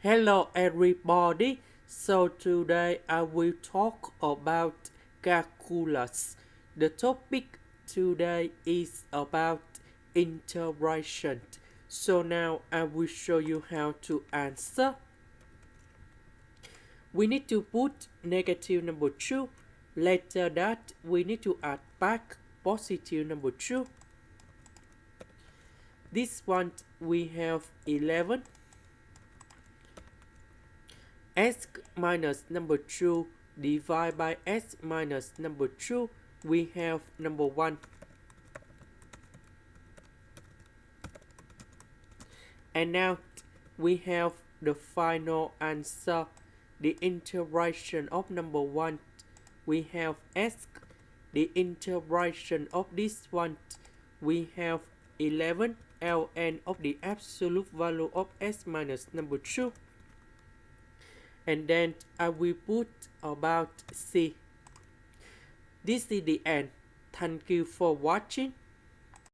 Hello everybody. So today I will talk about calculus. The topic today is about integration. So now I will show you how to answer. We need to put negative number 2. Later that we need to add back positive number 2. This one we have 11. S minus number 2 divided by S minus number 2, we have number 1. And now we have the final answer. The integration of number 1, we have S. The integration of this one, we have 11 ln of the absolute value of S minus number 2. And then I will put about C. This is the end. Thank you for watching.